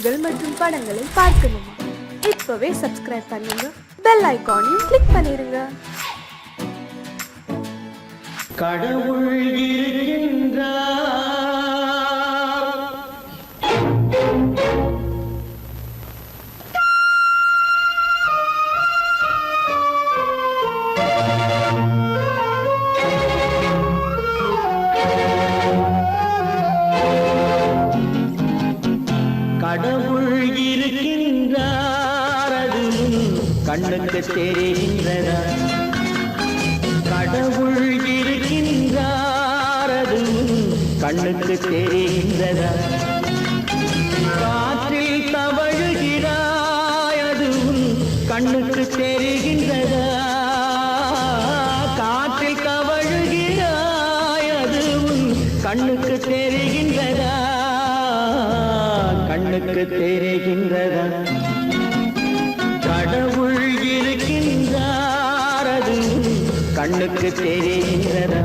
பாடல்கள் மற்றும் படங்களை பார்க்கணுமா? இப்பவே சப்ஸ்கிரைப் பண்ணுங்க, பெல் ஐகானையும் கிளிக் பண்ணிருங்க. கடவுள் இருக்கின்றார். கடவுள் இருக்கின்றார், அது கண்ணுக்கு தெரிகின்றதா? கடவுள் இருக்கின்றார், அது கண்ணுக்கு தெரிகின்றதா? காற்றில் தவழுகிறாய், அது கண்ணுக்கு தெரிகின்றதா? காற்றில் தவழுகிறாய், அது கண்ணுக்கு தெரிகின்றதா? கண்ணுக்கு தெரிகின்றதா? கடவுள் இருக்கின்றார், அது கண்ணுக்கு தெரிகின்றதா?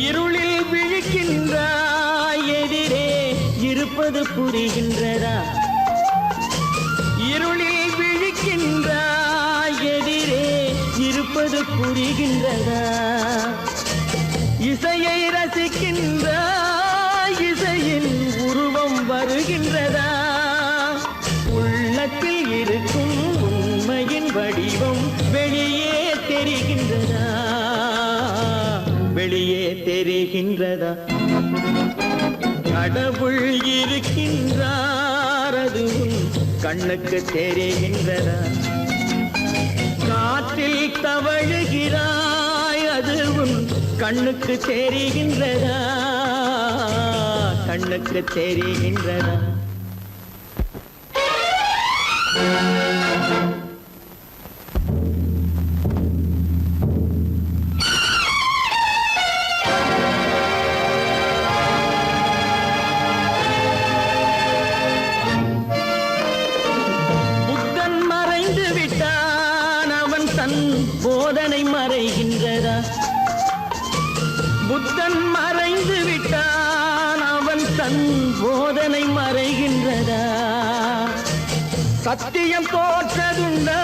இருளில் விழிக்கின்றாய், எதிரே இருப்பது புரிகின்றதா? இருளில் விழிக்கின்றாய், எதிரே இருப்பது புரிகின்றதா? இசையை ரசிக்கின்றாய், இசையின் உருவம் வருகின்றதா? உள்ளத்தில் இருக்கும் உண்மையின் வடிவம் வெளியே தெரிகின்றதா? வெளியே தெரிகின்றதா? கடவுள் இருக்கின்றார், அது கண்ணுக்கு தெரிகின்றதா? காற்றில் தவழுகிறாய், அது கண்ணுக்கு தெரிகின்றதா? கண்ணுக்கு தெரிகின்றதா? போதனை மறைகின்றதா? புத்தன் மறைந்து விட்டான், அவன் தன் போதனை மறைகின்றதா? சத்தியம் தோற்றதுண்டா?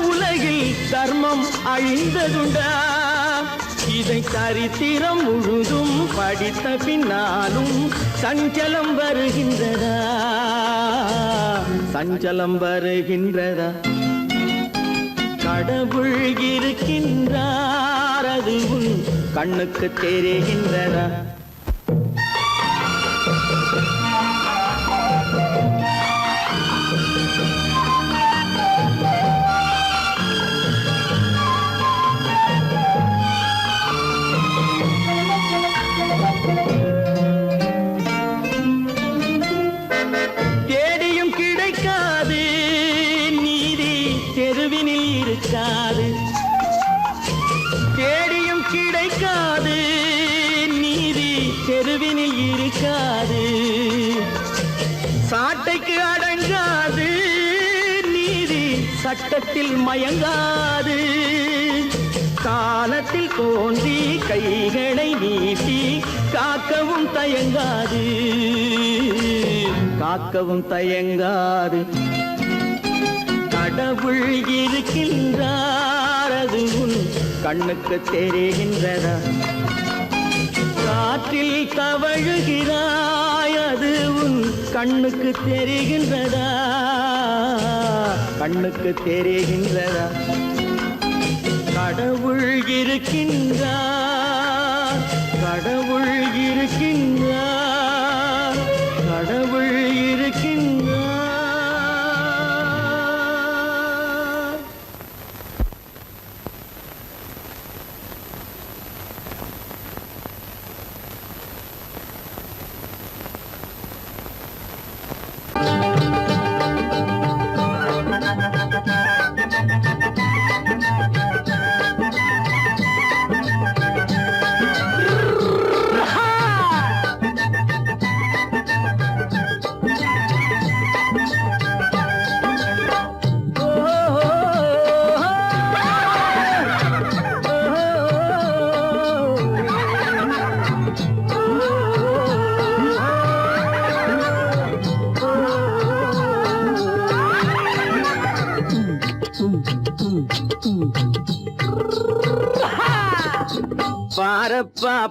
உலகில் தர்மம் அழிந்ததுண்டா? இதை சரித்திரம் முழுதும் படித்த பின்னாலும் சஞ்சலம் வருகின்றதா? சஞ்சலம் வருகின்றதா? கடவுள் இருக்கின்றார், அது கண்ணுக்கு தெரிகின்றதா? தேடியும் கிடைக்காது நீதி, தெருவினில் இருக்காது. தேடியும் கிடைக்காது நீதி, தெருவினில் இருக்காது. சாட்டைக்கு அடங்காது நீதி, சட்டத்தில் மயங்காது. காலத்தில் தோன்றி கைகளை நீட்டி காக்கவும் தயங்காது. காக்கவும் தயங்காது. கடவுள் இருக்கின்றார், அது கண்ணுக்கு தெரிகின்றதா? காற்றில் தவழுகிறாய், அது கண்ணுக்கு தெரிகின்றதா? கண்ணுக்கு தெரிகின்றதா? கடவுள் இருக்கின்றார், கடவுள் இருக்கின்றார், கடவுள் இருக்கின்றார்.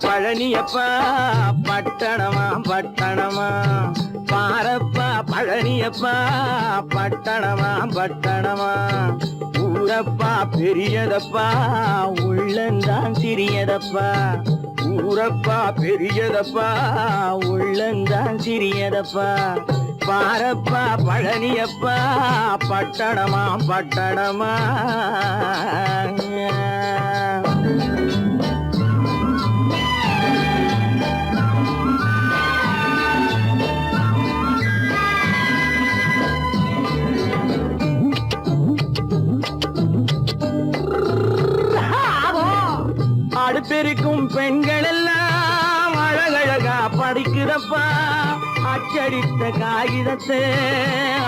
பழனியப்பா பட்டணமா பட்டணமா பாரப்பா பழனியப்பா பட்டணமா பட்டணமா ஊரப்பா பெரியதப்பா உள்ளந்தான் சிறியதப்பா ஊரப்பா பெரியதப்பா உள்ளந்தான் சிறியதப்பா பாரப்பா பழனியப்பா பட்டணமா பட்டணமா அடுப்பெருக்கும் பெண்கள் எல்லாம் அழகழகா படிக்குதப்பா அச்சடித்த காகிதத்தை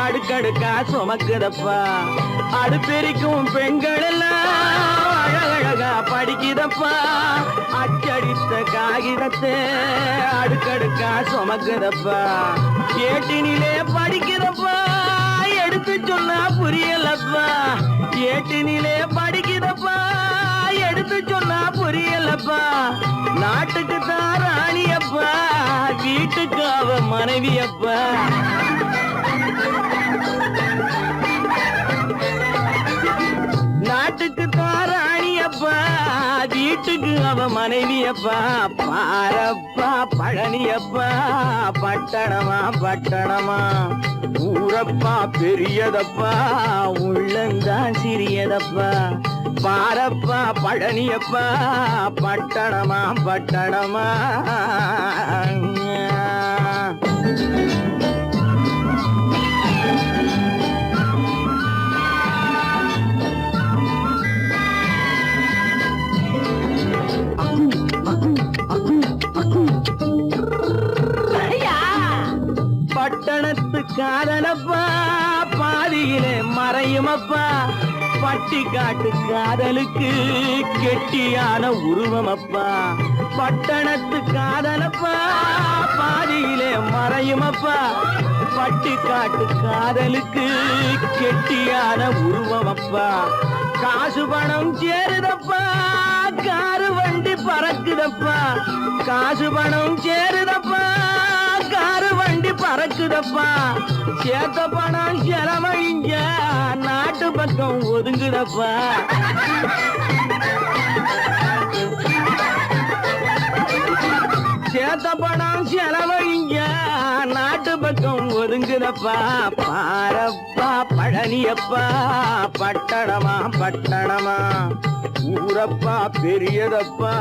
அடுக்கடுக்கா சுமக்குதப்பா அடுப்பெருக்கும் பெண்கள் எல்லாம் அழகழகா படிக்குதப்பா அச்சடித்த காகிதத்தை அடுக்கடுக்கா சுமக்குதப்பா ஏட்டினிலே படிக்குதப்பா எடுத்து சொன்னா புரியலப்பா ஏட்டினிலே படிக்குதப்பா எடுத்து சொன்னா புரியலப்பா நாட்டுக்கு தான் ராணியப்பா வீட்டுக்கு அவ மனைவியப்பா நாட்டுக்கு தான் ராணியப்பா வீட்டுக்கு அவ மனைவியப்பா பாரப்பா பழனியப்பா பட்டணமா பட்டணமா ஊரப்பா பெரியதப்பா உள்ளந்தான் சிறியதப்பா பாரப்பா பழனியப்பா பட்டணமா பட்டணமா பட்டணத்து காதலப்பா பாதியிலே மறையுமப்பா பட்டி காட்டு காதலுக்கு கெட்டியான உருவமப்பா பட்டணத்து காதலப்பா பாதியிலே மறையுமப்பா பட்டி காட்டு காதலுக்கு கெட்டியான உருவமப்பா காசு பணம் சேருதப்பா காரு வண்டி பறக்குதப்பா காசு பணம் சேருதப்பா காரு வண்டி பறக்குதப்பா சேத்த பணம் செலவழிஞ்ச நாட்டு பக்கம் ஒதுங்குதப்பா சேத்த பணம் செலவழிஞ்ச நாட்டு பக்கம் ஒதுங்குதப்பா பாரப்பா பழனியப்பா பட்டணமா பட்டணமா ஊரப்பா பெரியதப்பா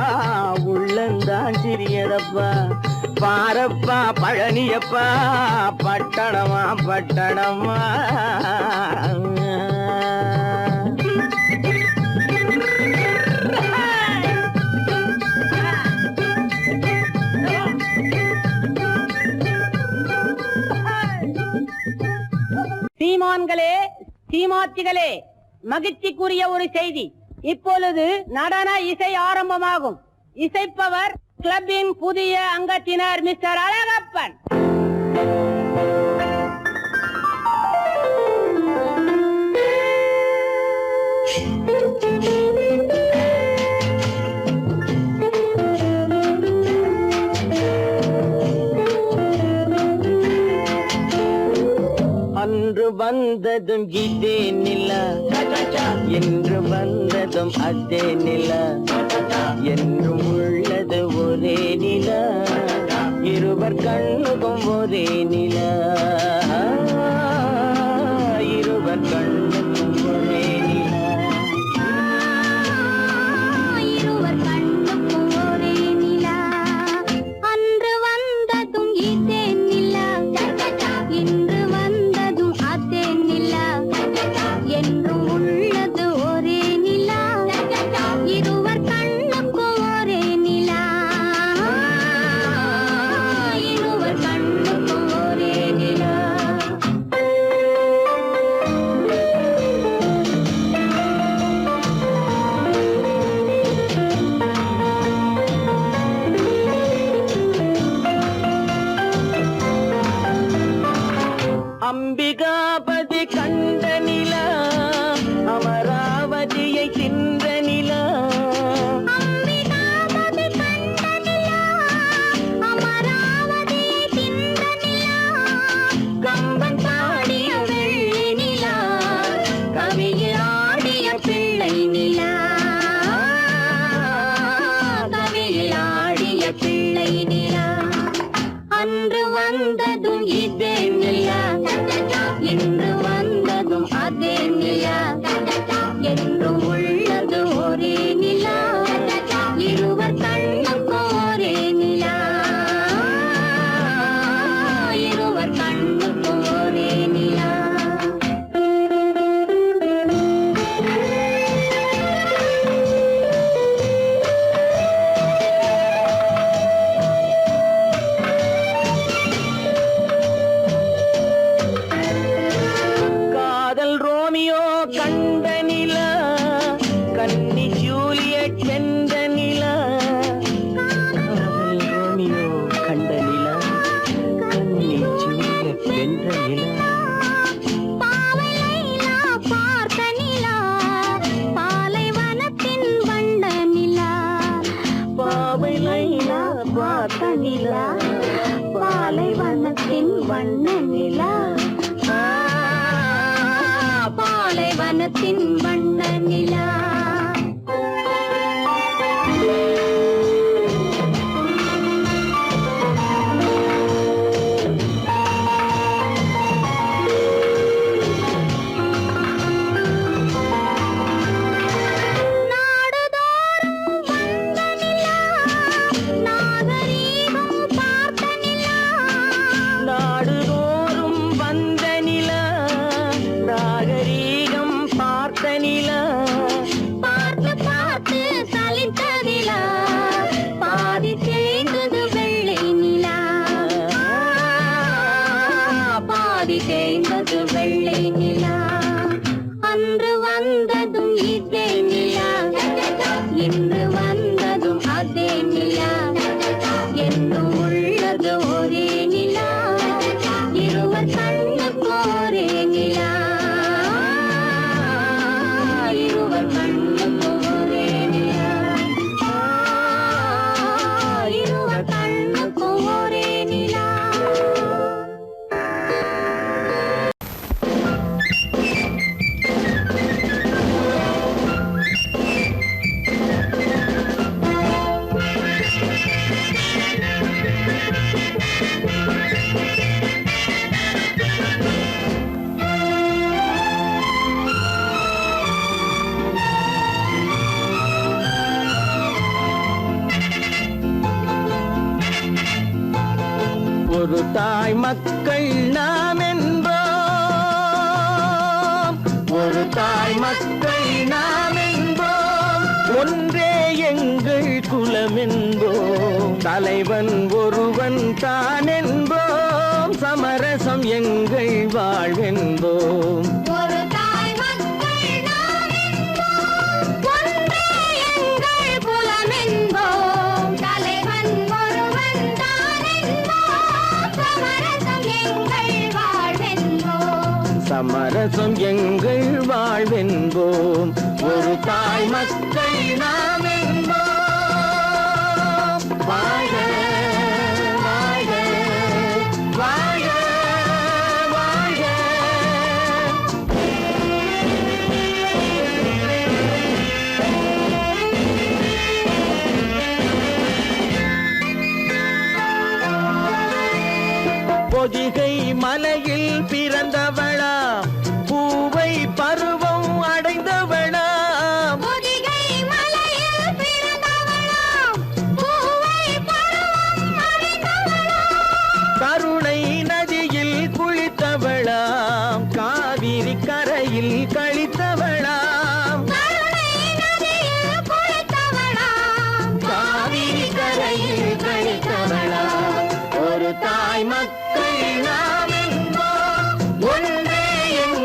உள்ளந்தான் சிறியதப்பா பாரப்பா பழனியப்பா பட்டணமா பட்டணமா சீமான்களே சீமாத்திகளே மகிழ்ச்சிக்குரிய ஒரு செய்தி இப்பொழுது நடன இசை ஆரம்பமாகும் இசைப்பவர் கிளப்பின் புதிய அங்கத்தினர் மிஸ்டர் அழகப்பன் அன்று வந்ததும் இதே நிலா என்று வந்ததும் அதே நிலா என்றும் உள்ளது ஒரே நிலா இருவர் கண்ணுக்கும் ஒரே நிலா இருவர் கண்ணுக்கும் ஒரே நிலா இருவர் கண்ணுக்கும் ஒரே நிலா அன்று வந்ததும் இதே நிலா இன்று வந்ததும் அதே நிலா என்றும் உள்ளது ஒரே நிலா இருவர் கண்ணுக்கும் ஒரே நிலா இருவர் கண்ணுக்கும் ஒரே நிலா பாலைவனத்தின் வண்ண நிலா பாலைவனத்தின் வண்ண நிலா நாடுதோறும் வந்த நிலா நாகரீகம் பார்த்த நிலா பார்த்து பார்த்து சலித்ததிலா பாதி தேய்ந்தது வெள்ளை நிலா பாதி தேய்ந்தது வெள்ளை நிலா அன்று வந்ததும் இதே நிலா இன்று வந்ததும் அதே நிலா என்று உள்ளது ஒரே நிலா இருவர் கண்ணுக்கு ஒரே நிலா இருவர் கண்ணுக்கு ஒரே நிலா இருவர் கண்ணுக்கு ஒரே நிலா ஒரு தாய் மக்கள் நாம் என்போம் ஒரு தாய் மக்கள் நாம் என்போம் ஒன்றே எங்கள் குலம் என்போம் தலைவன் ஒருவன் தான் என்போம் சமரசம் எங்கள் வாழ்வென்போம் ஒரு தாய் மக்கள் நாம் என்போம் ஒன்றே எங்கள் குலம் என்போம் தலைவன் ஒருவன் தான் என்போம் சமரசம் எங்கள் வாழ்வென்போம் சமரசம் எங்கள் வாழ்வென்போம் ஒரு தாய் மக்கள் நாம் என்போம் வாழ்க வாழ்க வாழ்க வாழ்க பொதிகை மலையில் பிறந்தவளா பூவை பருவம் அடைந்தவளா பொதிகை மலையில் பிறந்தவளாம் பூவை பருவம் அடைந்தவளாம் கருணை நதியில் குளித்தவளாம் காவிரி கரையில் கழித்தவளாம் கருணை நதியில் குளித்தவளாம் காவிரி கரையில் கழித்தவளாம் ஒரு தாய் மக்கள் நாம் என்போம் ஒன்றே எங்கள்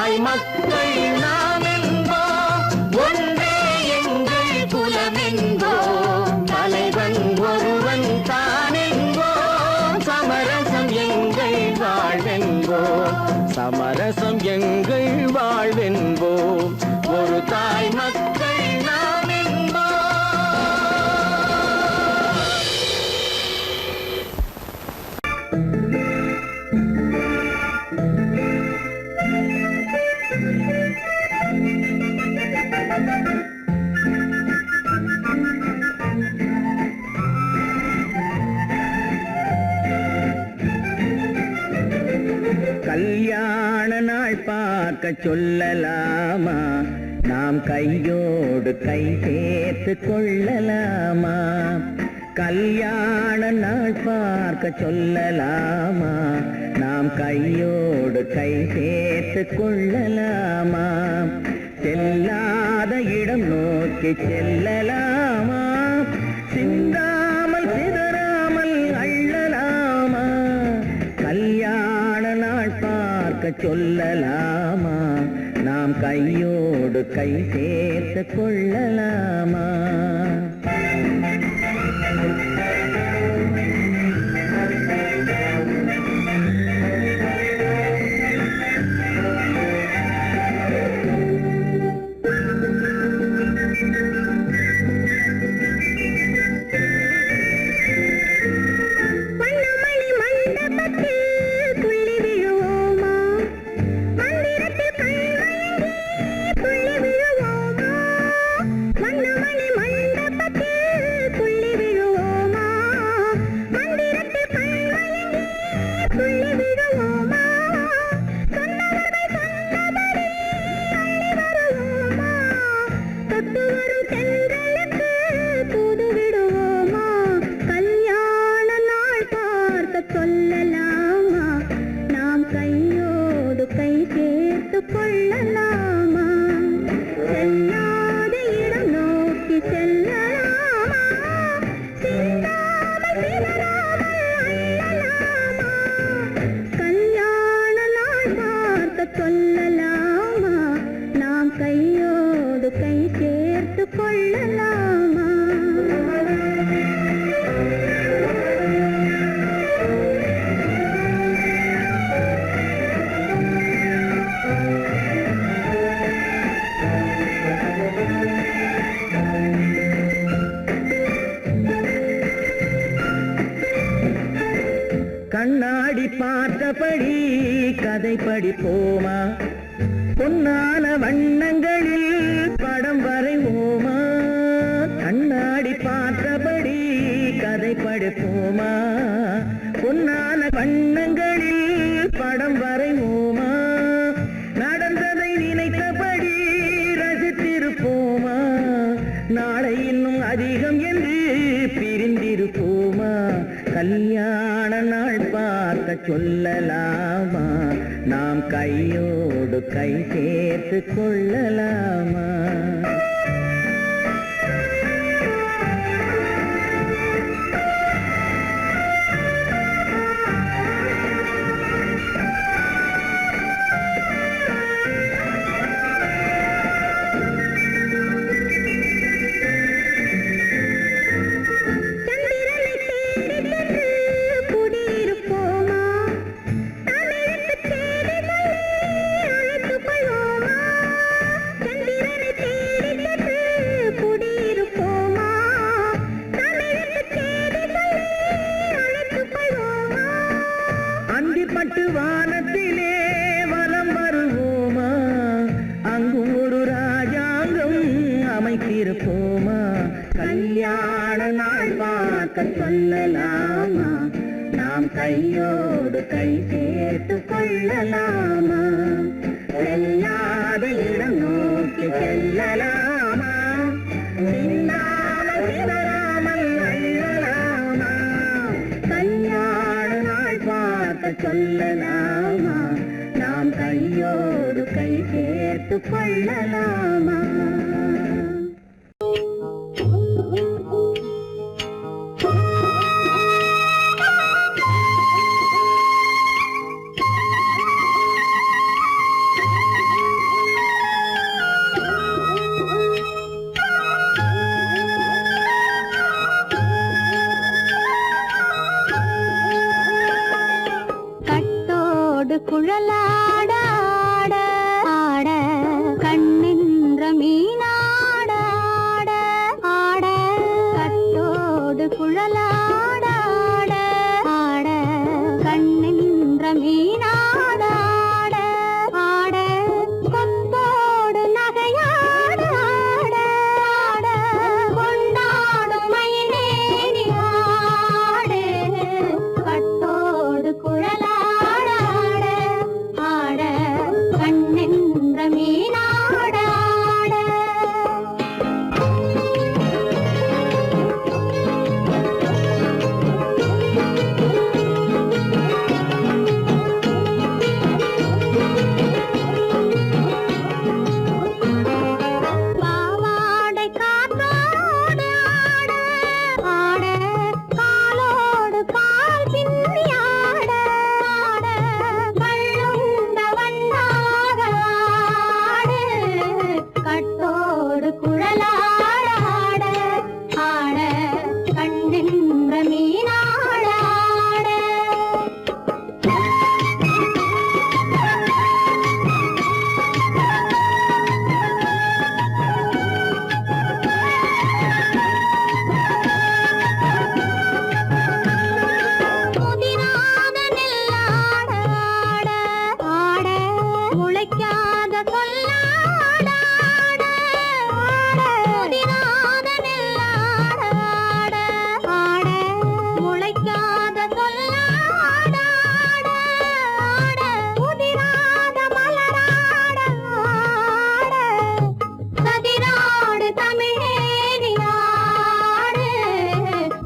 தாய் மக்கள் நாம் என்போம், ஒன்றே எங்கள் குலம் என்போம், தலைவன் ஒருவன் தான் என்போம், சமரசம் எங்கள் வாழ்வென்போம், சமரசம் எங்கள் வாழ்வென்போம், ஒரு தாய் மக்கள் நாம் என்போம். கல்யாண நாள் பார்க்க சொல்லலாமா, நாம் கையோடு கை சேர்த்து கொள்ளலாமா, கல்யாண நாள் பார்க்க சொல்லலாமா, நாம் கையோடு கை சேர்த்து கொள்ளலாமா, செல்லாத இடம் நோக்கி செல்லலாமா, சிந்தாமல் சிதறாமல் அள்ளலாமா, கல்யாண நாள் பார்க்க சொல்லலாமா, நாம் கையோடு கை சேர்த்து கொள்ளலாமா. கண்ணாடி பார்த்தபடி கதை படிப்போமா, பொன்னான வண்ணங்களில் படம் வரைவோமா, கண்ணாடி பார்த்தபடி கதை படிப்போமா, பொன்னான வண்ணங்களில் படம் வரைவோமா, நடந்ததை நினைத்தபடி ரசித்திருப்போமா, நாளை இன்னும் அதிகம் என்று பிரிந்திருப்போமா, கல்யாண நாள் பார்க்க சொல்லலாமா, நாம் கையோடு கை சேர்த்து கொள்ளலாமா. வானத்திலே வலம் வருவோமா, அங்கும் ஒரு ராஜாங்கம் அமைத்திருப்போமா, கல்யாண நாள் பார்க்க சொல்லலாமா, நாம் கையோடு கை சேர்த்து கொள்ளலாமா, செல்லாத இடம் நோக்கி செல்லலாமா, சிந்தாமல் சிதறாமல் அள்ளலாமா, கல்யாண நாள் பார்க்க சொல்லலாமா, நாம் கையோடு கை சேர்த்து கொள்ளலாமா. சொல்லாட முதிராத நெல்லாட ஆட முளைக்காத சொல்லாட முதிராத மலராட சதிராடு தமிழேனியாடு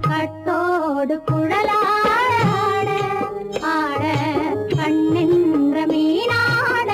கட்டோடு குழலாட ஆட கண்ணின்ற மீனாட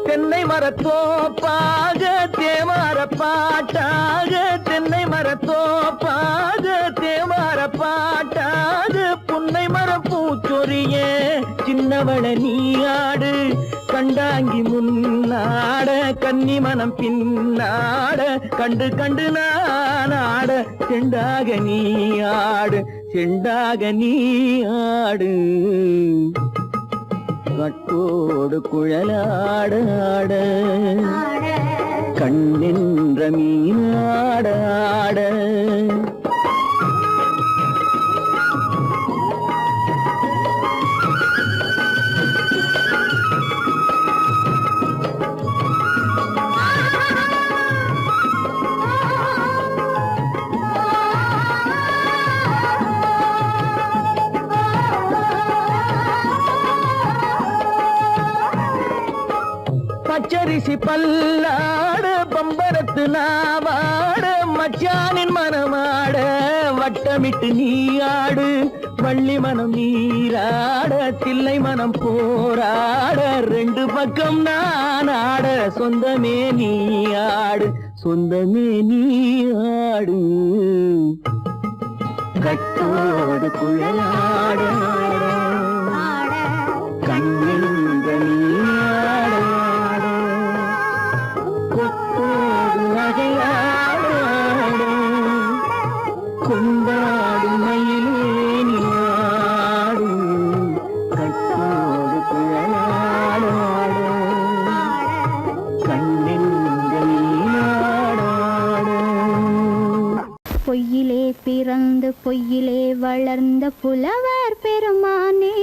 தென்னை மரத்தோப்பாக தேமார பாட்டாக தென்னை மரத்தோப்பாக தேமார பாட்டாக புன்னை மரம் பூச்சொரிய சின்னவள நீயாடு கண்டாங்கி முன்னாட கன்னி மனம் பின்னாட கண்டு கண்டு நானாட செண்டாக நீயாடு செண்டாக நீயாடு கட்டோடு குழலாடாட கண்ணின்ற மீனாடாட பச்சரிசி பல்லாட பம்பரத்து நாவாட மச்சானின் மனமாட வட்டமிட்டு நீயாடு வள்ளி மனம் நீராட தில்லை மனம் போராட ரெண்டு பக்கம் நான் ஆட சொந்தமே நீயாடு சொந்தமே நீயாடு கட்டோடு குழலாட கண்ணின்ற நீயாட கொத்தோடு நகையாட கொண்டாடு மயிலேனியாடு கட்டோடு குழலாட கண்ணின்ற நீயாட பொய்யிலே பிறந்து பொய்யிலே வளர்ந்த புலவர் பெருமானே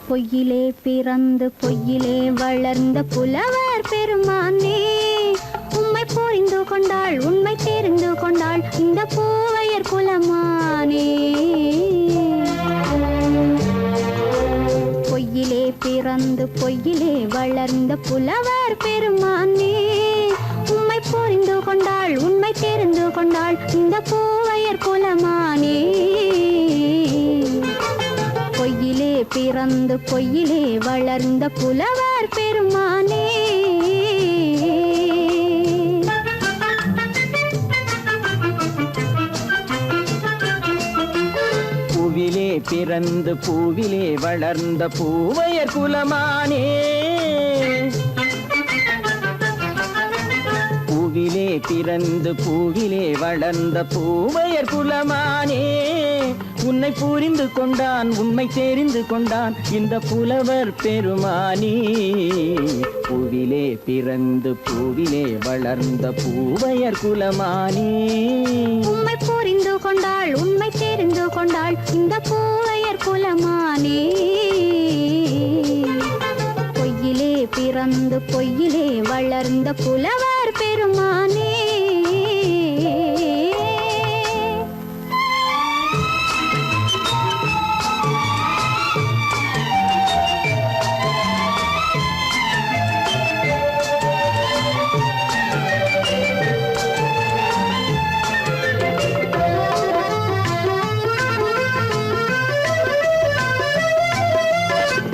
பொய்யிலே பிறந்து பொய்யிலே வளர்ந்த புலவர் பெருமானே உம்மை புரிந்து கொண்டாள் உண்மை தெரிந்து கொண்டாள் இந்த பூவையர் குலமானே பொய்யிலே பிறந்து பொய்யிலே வளர்ந்த புலவர் பெருமானே உம்மை புரிந்து கொண்டாள் உண்மை தெரிந்து கொண்டாள் இந்த பூவையர் குலமானே பொய்யிலே பிறந்து பொய்யிலே வளர்ந்த புலவர் பெருமானே பூவிலே பிறந்து பூவிலே வளர்ந்த பூவையர் குலமானே பூவிலே பிறந்து பூவிலே வளர்ந்த பூவையர் குலமானே உன்னை புரிந்து கொண்டான் உண்மை தெரிந்து கொண்டான் இந்த புலவர் பெருமானே பூவிலே பிறந்து பூவிலே வளர்ந்த பூவையர் குலமானே உம்மை புரிந்து கொண்டாள் உண்மை தெரிந்து கொண்டாள் இந்த பூவையர் குலமானே பொய்யிலே பிறந்து பொய்யிலே வளர்ந்த புலவர் பெருமானே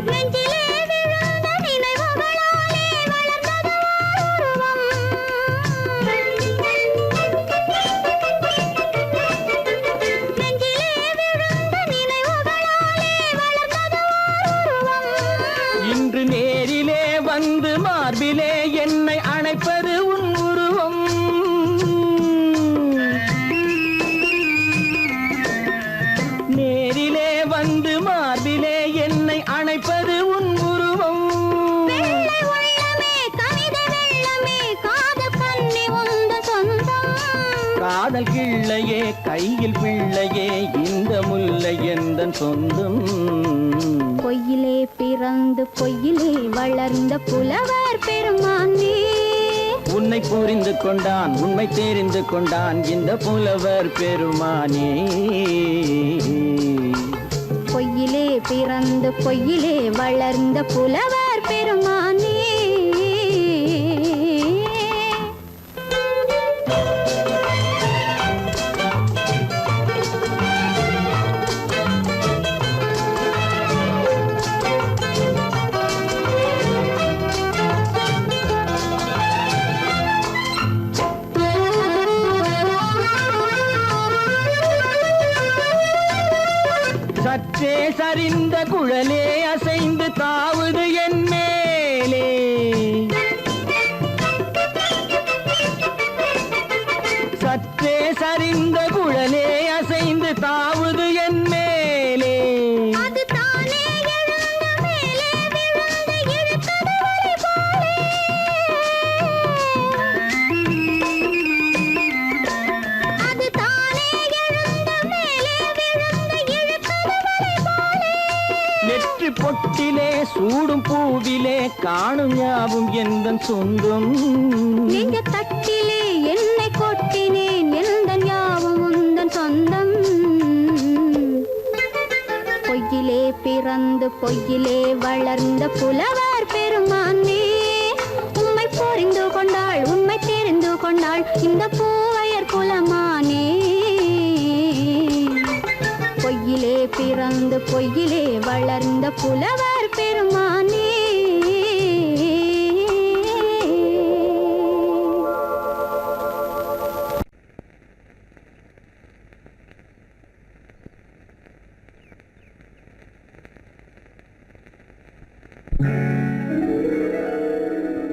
நெஞ்சிலே விழுந்த நினைவுகளாலே வளர்ந்தது உருவம் காதல் கிள்ளையே கையில் பிள்ளையே இந்த முல்லை எந்தன் சொந்தம். பொய்யிலே பிறந்து பொய்யிலே வளர்ந்த புலவர் பெருமானே. உன்னை புரிந்து கொண்டான் உண்மை தெரிந்து கொண்டான் இந்த புலவர் பெருமானே. பொய்யிலே பிறந்து பொய்யிலே வளர்ந்த புலவர் பெருமானே. சற்றே சரிந்த குழலே அசைந்து தாவுது என் மேலே. சற்றே சரிந்த குழலே அசைந்து தாவுது என் மேலே. அது தானே எழுந்த மேலே விழுந்து இழுத்தது வலி போலே. அது தானே எழுந்த மேலே விழுந்து இழுத்தது வலி போலே. நெற்றி பொட்டிலே சூடும் பூவிலே காணும் யாவும் எந்தன் சொந்தம். நெஞ்ச தட்டிலே என்னை கொட்டினேன் எந்தன் யாவும் உந்தன் சொந்தம். பொய்யிலே பிறந்து பொய்யிலே வளர்ந்த புலவர் பெருமானே. உம்மை புரிந்து கொண்டாள் உண்மை தெரிந்து கொண்டாள் இந்த பூவையர் குலமானே. பொய்யிலே பிறந்து பொய்யிலே வளர்ந்த புலவர் பெருமானே.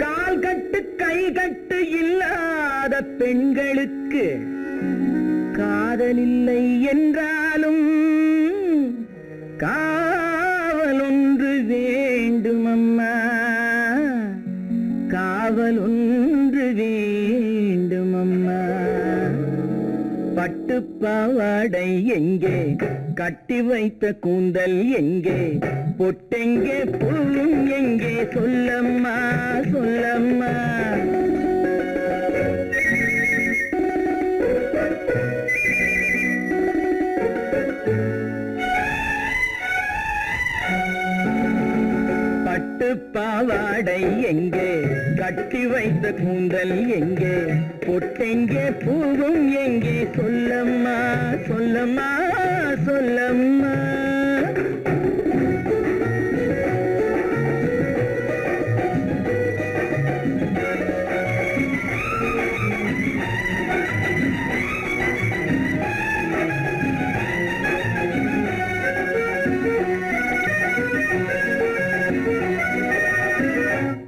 கால் கட்டு கை கட்டு இல்லாத பெண்களுக்கு காதலில்லை என்றாலும் காவல் ஒன்று வேண்டுமம்மா. காவல் ஒன்று வேண்டுமம்மா. பட்டு பாவாடை எங்கே கட்டி வைத்த கூந்தல் எங்கே பொட்டெங்கே புல்லும் எங்கே சொல்லம்மா சொல்லம்மா. பட்டு பாவாடை எங்கே கட்டி வைத்த கூந்தல் எங்கே பொட்டெங்கே பூவும் எங்கே சொல்லம்மா சொல்லம்மா சொல்லம்மா.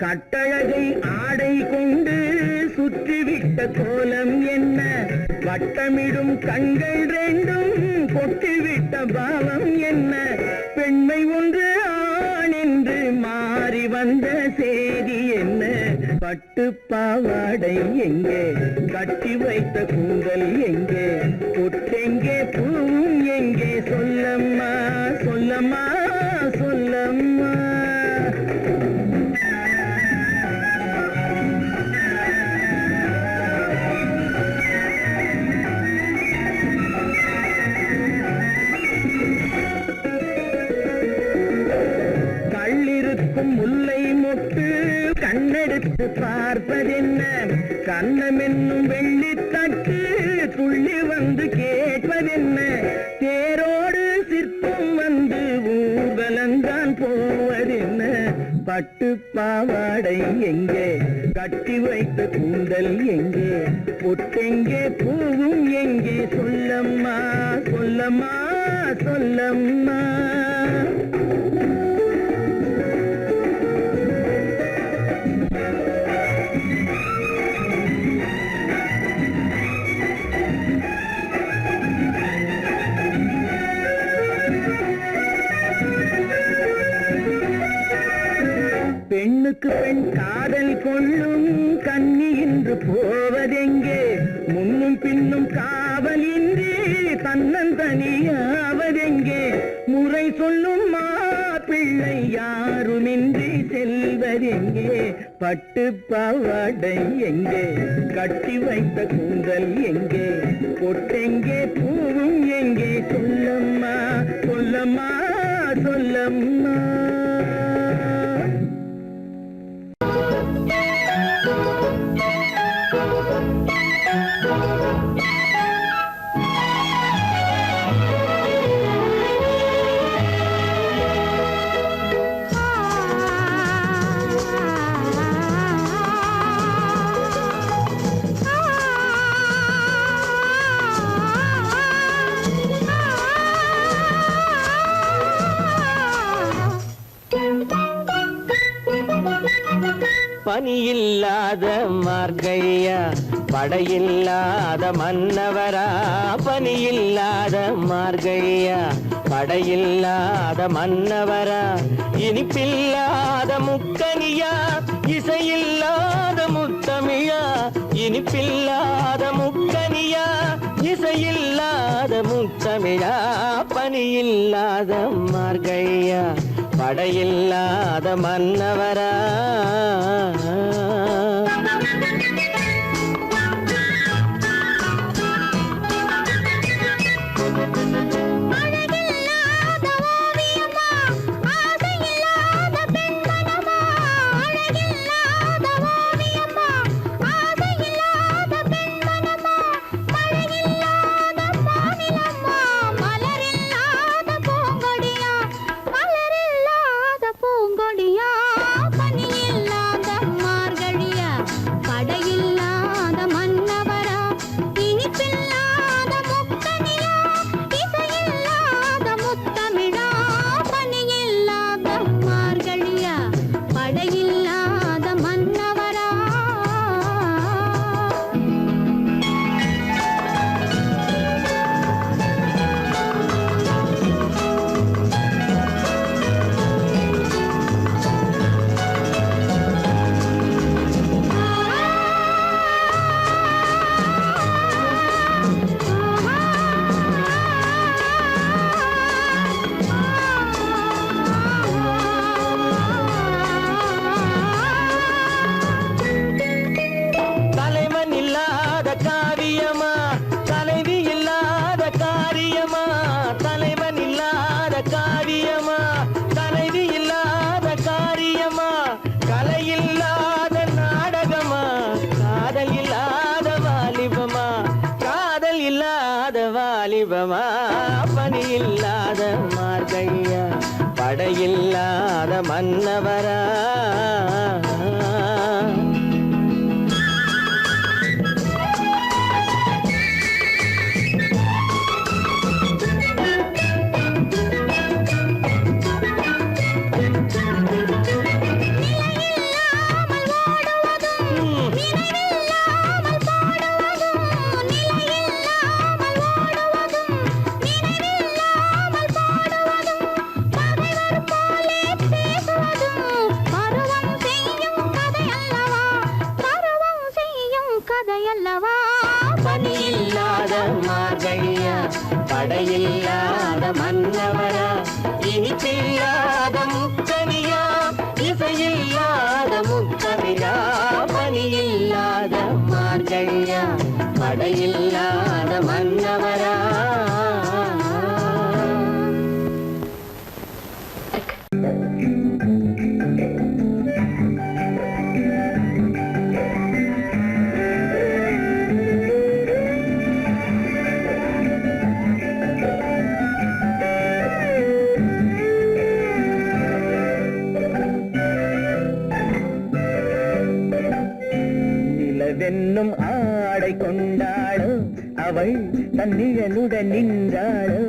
கட்டழகை ஆடை கொண்டு சுற்றிவிட்ட கோலம் என்ன வட்டமிடும் கண்கள் ரெண்டும் கொட்டிவிட்ட பாவம் என்ன. பெண்மை ஒன்று ஆண் என்று மாறி வந்த செய்தி என்ன. பட்டு பாவாடை எங்கே கட்டி வைத்த கூந்தல் எங்கே பொட்டெங்கே பூவும் எங்கே சொல்லம்மா சொல்லம்மா சொல்லம்மா. முல்லை மொட்டு கண்ணெடுத்து பார்ப்பதென்ன. கண்ணம் என்னும் வெள்ளித்தட்டு துள்ளி வந்து கேட்பதென்ன. தேரோடு சிற்பம் வந்து ஊர்வலந்தான் போவதென்ன. பட்டு பாவாடை எங்கே கட்டி வைத்த கூந்தல் எங்கே பொட்டெங்கே பூவும் எங்கே சொல்லம்மா சொல்லம்மா சொல்லம்மா. பெண்ணுக்கு பெண் காதல் கொள்ளும் கன்னி இன்று போவதெங்கே முன்னும் பின்னும் தன்னந்தனியாவதெங்கே முறை சொல்லும் மாப்பிள்ளை யாருமின்றி செல்வதெங்கே பட்டு பாவாடை எங்கே கட்டி வைத்த கூந்தல் எங்கே பொட்டெங்கே பூவும் எங்கே சொல்லம்மா சொல்லம்மா சொல்லம்மா பனியில்லாத மார்கழியா படையில்லாத மன்னவரா பனியில்லாத மார்கழியா படையில்லாத மன்னவரா இனிப்பில்லாத முக்கனியா இசையில்லாத முத்தமிழா இனிப்பில்லாத முக்கனியா இசையில்லாத முத்தமிழா பனியில்லாத மார்கழியா படையில்லாத மன்னவரா வாலிபமா பனியில்லாத மார்கழியா படையில்லாத மன்னவரா பனியில்லாத மார்கழியா படையில்லாத மன்னவரா இனிப்பில்லாத முக்கனியா இசையில்லாத முத்தமிழா பனியில்லாத மார்கழியா படையில்லாத மன்னவரா வென்னும் ஆடை கொண்டாளோ அவள் தன்னிழலுடன் நின்றாளோ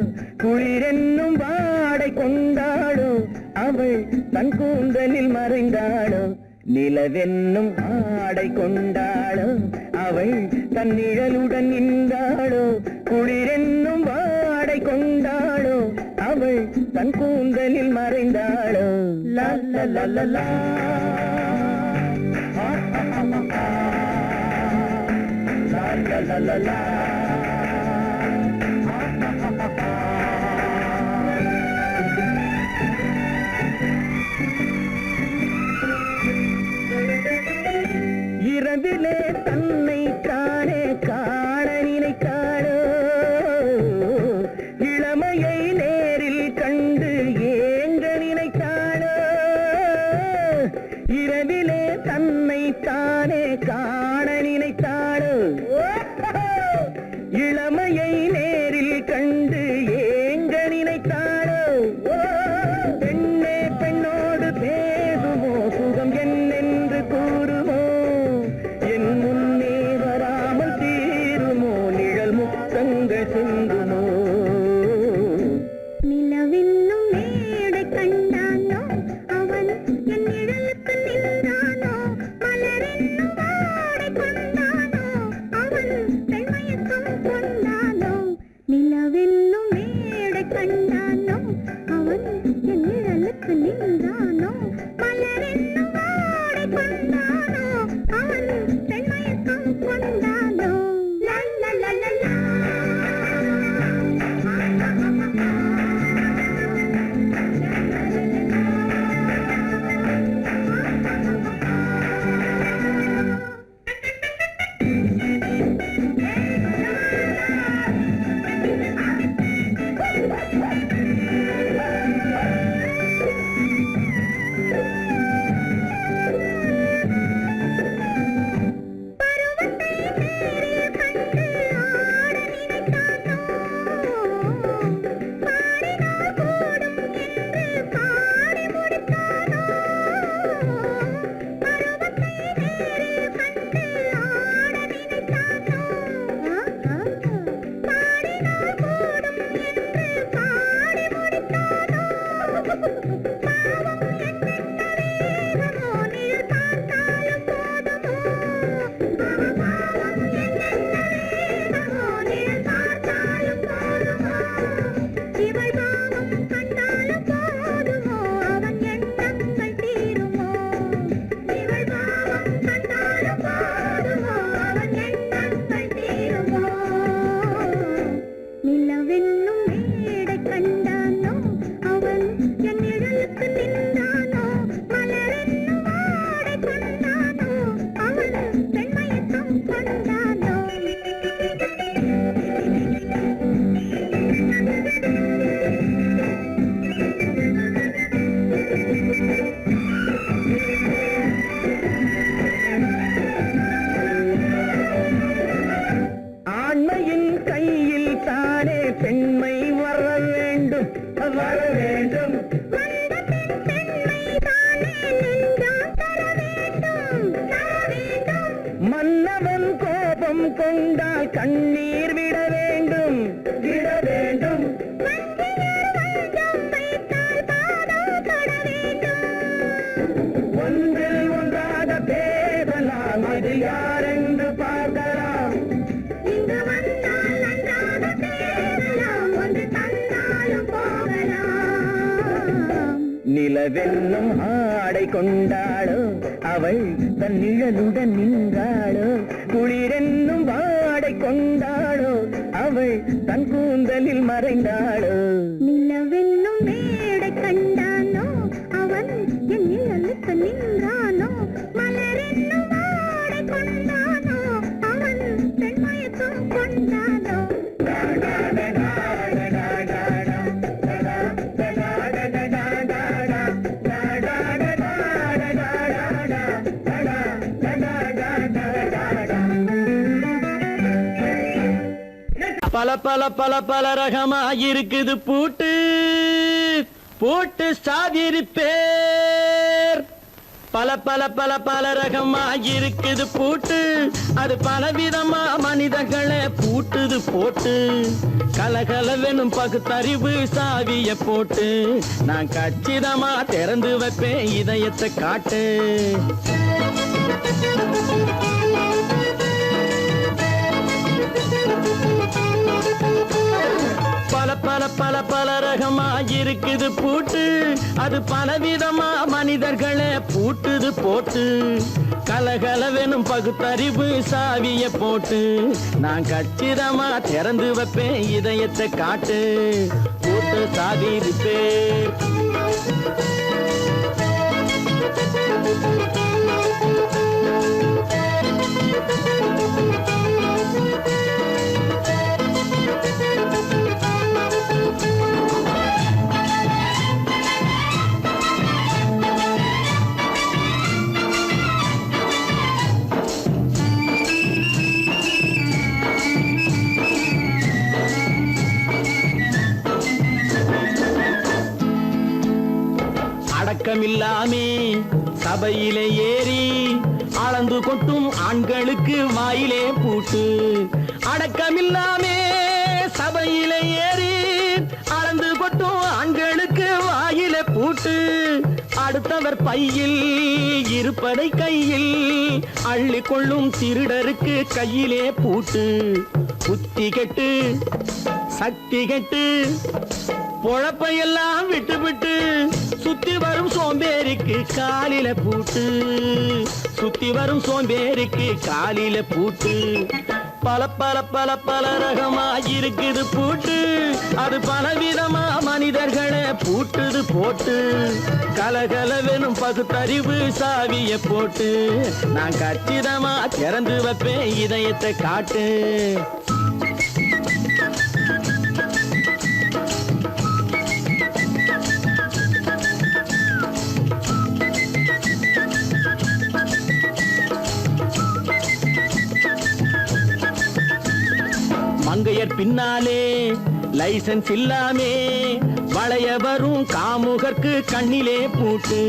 குளிரென்னும் வாடை கொண்டாளோ அவள் தன் கூந்தலில் மறைந்தாளோ நிலவென்னும் ஆடை கொண்டாளோ அவள் தன்னிழலுடன் நின்றாளோ குளிரென்னும் வாடை கொண்டாளோ அவள் தன் கூந்தலில் மறைந்தாளோ லா லா லா லா லா la la la la நிலவென்னும் மேடை கண்டானோ அவன் என் நிழலுக்கு நின்றானோ மலரென்னும் ஆடை கொண்டானோ அவன் பெண்மயக்கம் கொண்டானோ லல்லலலலா. நிலவென்னும் மேடை கண்டானோ அவன் என் நிழலுக்கு நின்றானோ மலரென்னும் ஆடை கொண்டானோ அவன் பெண்மயக்கம் கொண்டானோ. ஆண்மையின் கையில் தானே பெண்மை வர வேண்டும் வர வேண்டும். வந்த பெண்மை தானே நெஞ்சால் தர வேண்டும் தர வேண்டும். மன்னவன் கோபம் கொண்டால் கண்ணீர் விட வேண்டும் விட வேண்டும். வஞ்சியர் வஞ்சம் வைத்தால் பாதம் தொட வேண்டும். ஒன்றில் ஒன்றாக பேசலாம் அது யாரென்று பார்க்கலாம். இங்கு வந்தால் நன்றாக பேசலாம் ஒன்று தந்தாலும் போகலாம். நிலவென்னும் ஆடை கொண்டாளோ அவள் தன் நிழலுடன் நின்றாளோ குளிரென்னும் வாடை கொண்டாளோ அவள் தன் கூந்தலில் மறைந்தாளோ. நிலவென்னும் மேடை கண்டானோ அவன் என் நிழலுக்கு நின்றானோ மலரென்னும் ஆடை கொண்டானோ அவன் பெண்மயக்கம் கொண்டானோ. பல பல பல பல ரகமா இருக்குது பூட்டு பூட்டு சாதிரி பேர். பல பல பல பல ரகமா இருக்குது பூட்டு அது பலவிதமா மனிதர்களை பூட்டுது போட்டு. கலகலவெனும் பகுத்தறிவு சாவிய போட்டு நான் கச்சிதமா திறந்து வைப்பேன் இதயத்தை காட்டு. பல பல பல பல ரகமா இருக்குது பூட்டு அது பலவிதமா மனிதர்களை பூட்டுது போட்டு. கலகலவெனும் பகுத்தறிவு சாவிய போட்டு நான் கச்சிதமா திறந்து வைப்பேன் இதயத்தை காட்டு. பூட்டு சாதிரு பேர். அடக்கமில்லாமே சபையிலே ஏறி அளந்து கொட்டும் ஆண்களுக்கு வாயிலே பூட்டு. அடக்கமில்லாமே சபையிலே ஏறி அளந்து கொட்டும் ஆண்களுக்கு வாயிலே பூட்டு. அடுத்தவர் பையில் இருப்பதை கையில் அள்ளி கொள்ளும் திருடருக்கு கையிலே பூட்டு. புத்தி கெட்டு சக்தி கெட்டு பொழப்பையெல்லாம் விட்டு விட்டு சுத்தி வரும் சோம்பேறிக்கு காலில பூட்டு, சுத்தி வரும் சோம்பேறிக்கு காலில பூட்டு. பல பல பல பல ரகமா இருக்குது பூட்டு, அது பலவிதமா மனிதர்களை பூட்டுது போட்டு. கலகலவெனும் பகுத்தறிவு சாவிய போட்டு, நான் கச்சிதமா திறந்து வைப்பேன் இதயத்தை காட்டு. மங்கையர் பின்னாலே லைசன்ஸ் இல்லாமே வளைய வரும் காமுகர்க்கு கண்ணிலே பூட்டு.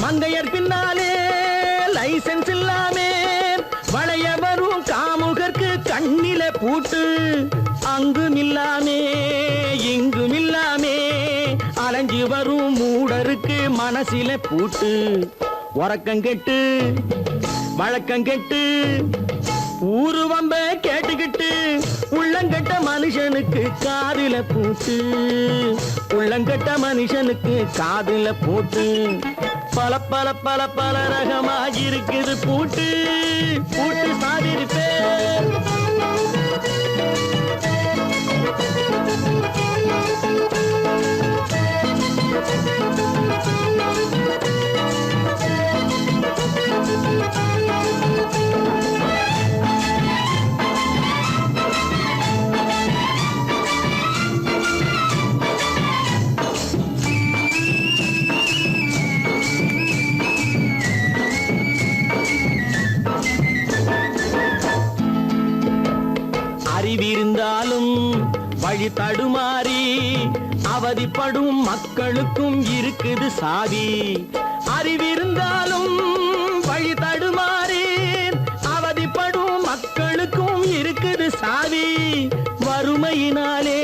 மங்கையர் பின்னாலே லைசன்ஸ் இல்லாமே வளைய வரும் காமுகர்க்கு கண்ணிலே பூட்டு. அங்கும் இல்லாமே இங்கும் இல்லாமே அலைஞ்சு வரும் மூடருக்கு மனசில பூட்டு. உறக்கம் கெட்டு வழக்கம் கெட்டு ஊரு வம்ப கேட்டுக்கிட்டு உள்ளங்கட்ட மனுஷனுக்கு காதுல பூட்டு, உள்ளங்கட்ட மனுஷனுக்கு காதுல பூட்டு. பல பல பல பல ரகமா இருக்குது பூட்டு, பூட்டு சாதிருப்பேன். அறிவிருந்தாலும் வழி தடுமாறி அவதிப்படும் மக்களுக்கும் இருக்குது சாவி. அறிவிருந்தாலும் வழி தடுமாறி அவதிப்படும் மக்களுக்கும் இருக்குது சாவி. வறுமையினாலே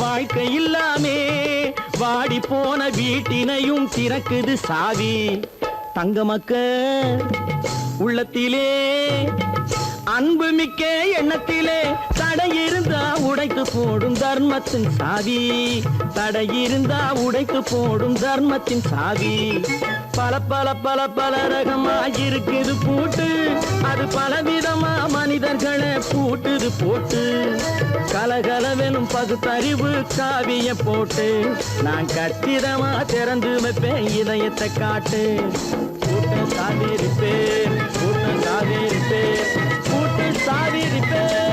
வாழ்க்கை இல்லாமே வாடி போன வீட்டினையும் திறக்குது சாவி. தங்க மக்க உள்ளத்திலே அன்பு மிக்க எண்ணத்திலே தடை இருந்தா உடைத்து போடும் தர்மத்தின் சாவி, தடை இருந்தா உடைத்து போடும் தர்மத்தின் சாவி. பல பல பல பல ரகமா இருக்குது பூட்டு, அது பலவிதமா மனிதர்களை பூட்டுது போட்டு. கலகலவெனும் பகுத்தறிவு காவிய போட்டு, நான் கச்சிதமா திறந்து வைப்பேன் இதயத்தை காட்டு. கூட்டம் சாதிருப்பேன், கூட்டம் சாதிருப்பேன், கூட்டம் சாதிருப்பேன்.